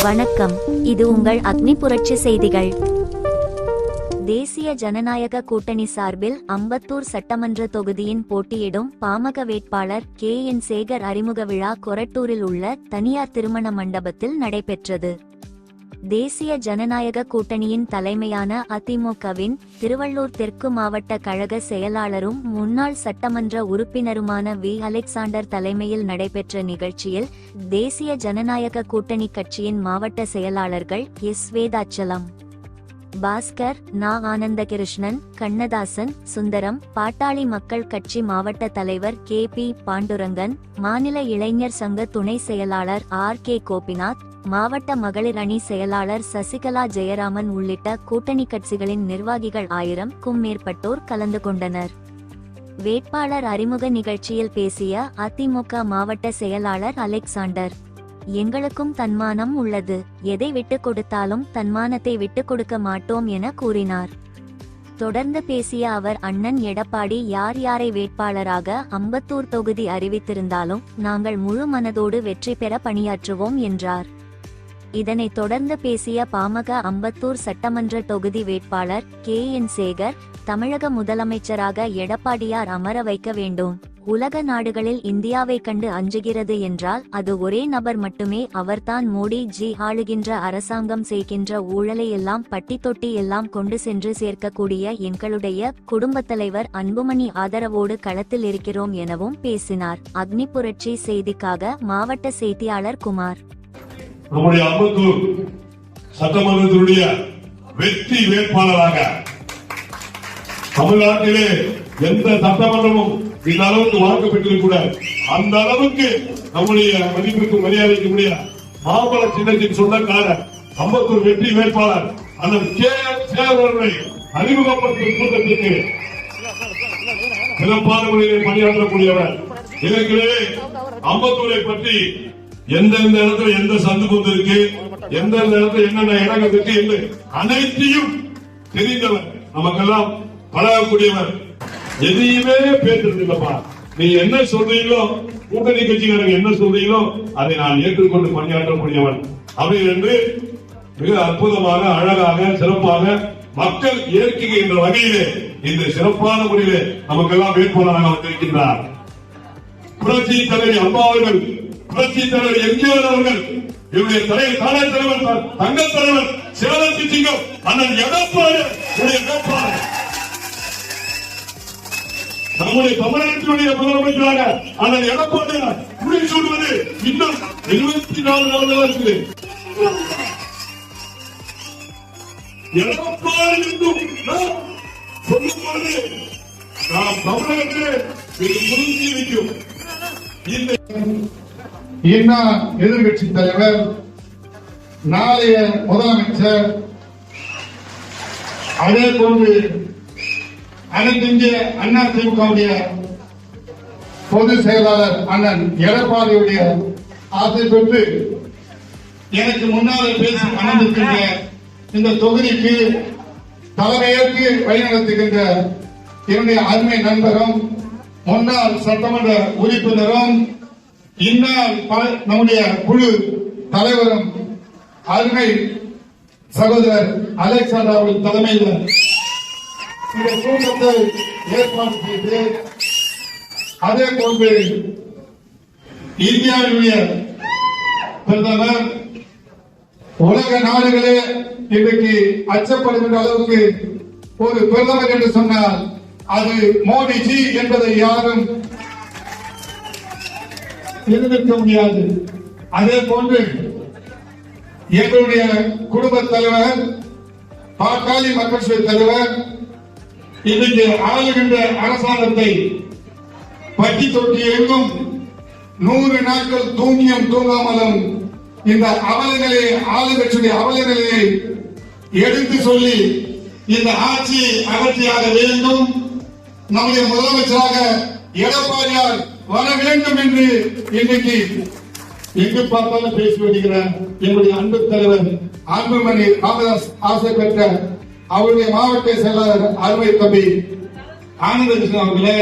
வணக்கம், இது உங்கள் அக்னி புரட்சி செய்திகள். தேசிய ஜனநாயக கூட்டணி சார்பில் அம்பத்தூர் சட்டமன்ற தொகுதியின் போட்டியிடும் பாமக வேட்பாளர் கே.என். சேகர் அறிமுக விழா கொரட்டூரில் உள்ள தனியார் திருமண மண்டபத்தில் நடைபெற்றது. தேசிய ஜனநாயக கூட்டணியின் தலைமையான அதிமுகவின் திருவள்ளூர் தெற்கு மாவட்ட கழக செயலாளரும் முன்னாள் சட்டமன்ற உறுப்பினருமான வி. அலெக்சாண்டர் தலைமையில் நடைபெற்ற நிகழ்ச்சியில் தேசிய ஜனநாயக கூட்டணி கட்சியின் மாவட்ட செயலாளர்கள் எஸ். வேதாச்சலம், பாஸ்கர், நா. ஆனந்தகிருஷ்ணன், கண்ணதாசன், சுந்தரம், பாட்டாளி மக்கள் கட்சி மாவட்ட தலைவர் கே. பி. பாண்டுரங்கன், மாநில இளைஞர் சங்க துணை செயலாளர் ஆர். கே. கோபிநாத், மாவட்ட மகளிர் அணி செயலாளர் சசிகலா ஜெயராமன் உள்ளிட்ட கூட்டணி கட்சிகளின் நிர்வாகிகள் 1000க்கும் மேற்பட்டோர் கலந்து கொண்டனர். வேட்பாளர் அறிமுக நிகழ்ச்சியில் பேசிய அதிமுக மாவட்ட செயலாளர் அலெக்சாண்டர், எங்களுக்கும் தன்மானம் உள்ளது, எதை விட்டுக் கொடுத்தாலும் தன்மானத்தை விட்டுக் கொடுக்க மாட்டோம் என கூறினார். தொடர்ந்து பேசிய அவர், அண்ணன் எடப்பாடி யார் யாரை வேட்பாளராக அம்பத்தூர் தொகுதி அறிவித்திருந்தாலும் நாங்கள் முழு மனதோடு வெற்றி பெற பணியாற்றுவோம் என்றார். இதனைத் தொடர்ந்து பேசிய பாமக அம்பத்தூர் சட்டமன்ற தொகுதி வேட்பாளர் கே.என். சேகர், தமிழக முதலமைச்சராக எடப்பாடியார் அமர வைக்க வேண்டும். உலக நாடுகளில் இந்தியாவை கண்டு அஞ்சுகிறது என்றால் அது ஒரே நபர் மட்டுமே, அவர்தான் மோடி ஜி. ஆளுகின்ற அரசாங்கம் செய்கின்ற ஊழலை எல்லாம் பட்டி தொட்டி எல்லாம் கொண்டு சென்று சேர்க்கக்கூடிய எங்களுடைய குடும்பத் தலைவர் அன்புமணி ஆதரவோடு களத்தில் இருக்கிறோம் எனவும் பேசினார். அக்னி புரட்சி செய்திக்காக மாவட்ட செய்தியாளர் குமார். நம்முடைய அம்பத்தூர் சட்டமன்றத்தினுடைய வெற்றி வேட்பாளராக தமிழ்நாட்டிலே எந்த சட்டமன்றமும் இந்த அளவுக்கு வாக்கு பெற்றது கூட அந்த அளவுக்கு நம்முடைய மதிப்பிற்கு மரியாதைக்கு முடிய மாம்பழ சின்னத்தின் சொந்தக்காரர் அம்பத்தூர் வெற்றி வேட்பாளர் அண்ணன் கே.என். சேகர் அவர்களை அறிமுகப்படுத்தும் கூட்டத்திற்கு சிறப்பான முறையில் பணியாற்றக்கூடியவர். இதற்கிடையே அம்பத்தூரை பற்றி எந்தெந்த இடத்துல எந்த சந்து பொந்து இருக்கு, எந்தெந்த இடத்துல என்னென்ன இடங்கள் இருக்கு என்று அனைத்தையும் தெரிந்தவர், நமக்கெல்லாம் பழகக்கூடியவர். எதையுமே பேசுறதில்லப்பா, நீ என்ன சொல்றீங்களோ, கூட்டணி கட்சிக்காரங்க என்ன சொல்றீங்களோ அதை நான் ஏற்றுக்கொண்டு பணியாற்றக்கூடியவன் அப்படி என்று மிக அற்புதமாக, அழகாக, சிறப்பாக மக்கள் ஏற்கின்ற வகையிலே இந்த சிறப்பான முறையிலே நமக்கெல்லாம் வேட்பாளராக வந்திருக்கின்றார். புரட்சி தலைவி அம்மா அவர்கள், புரட்சி தலைவர் எம்ஜிஆர் அவர்கள், இவருடைய தலைவர் தங்கத் தலைவர் சேலத்து சிங்கம் அண்ணன் எடப்பாடி வேட்பாளர், நம்முடைய தமிழகத்தினுடைய முதலமைச்சராக அண்ணன் எடப்பாடி முடிவு சொல்வது இன்னும் 24 நாள் இருக்குது. எடப்பாடி சொல்லும்போது நாம் தமிழகத்திலே புரிஞ்சு வைக்கும். எதிர்கட்சி தலைவர், நாளைய முதலமைச்சர், அதே போன்று அனைத்து இந்திய அண்ணா திமுகவுடைய பொதுச் செயலாளர் அண்ணன் எடப்பாடியுடைய ஆசை பெற்று எனக்கு முன்னால் பேசி அமர்ந்திருக்கின்ற இந்த தொகுதிக்கு தலைமையேற்று வழிநடத்துகின்ற என்னுடைய அருமை நண்பரும் முன்னாள் சட்டமன்ற உறுப்பினரும் இந்நாள் நம்முடைய குழு தலைவரும் அருமை சகோதரர் அலெக்சாண்டர் அவர்கள் தலைமையில் இந்த கூட்டத்தை ஏற்பாடு செய்து, அதே போன்று இந்தியாவுடைய பிரதமர் உலக நாடுகளே இன்றைக்கு அச்சப்படுகின்ற அளவுக்கு ஒரு பிரதமர் என்று சொன்னால் அது மோடிஜி என்பதை யாரும் எதிர்க்க முடியாது. அதே போன்று எங்களுடைய குடும்ப தலைவர், பாட்டாளி மக்கள் தலைவர் இன்றைக்கு ஆளுகின்ற அரசாங்கத்தை பட்டி தொட்டி எங்கும் 100 நாட்கள் தூங்கியும் தூங்காமலும் இந்த அவலங்களை, ஆளுங்கட்சியுடைய அவலங்களை எடுத்து சொல்லி இந்த ஆட்சியை அகற்றியாக வேண்டும், நம்முடைய முதலமைச்சராக எடப்பாடியார் வர வேண்டும் என்று இன்றைக்கு எங்கு பார்த்தாலும் பேசி வருகிற என்னுடைய அன்பு தலைவர் அன்புமணி ராமதாஸ் ஆசை பெற்ற அவருடைய மாவட்ட செயலாளர் அருமை தம்பி ஆனந்தகிருஷ்ணன் அவர்களே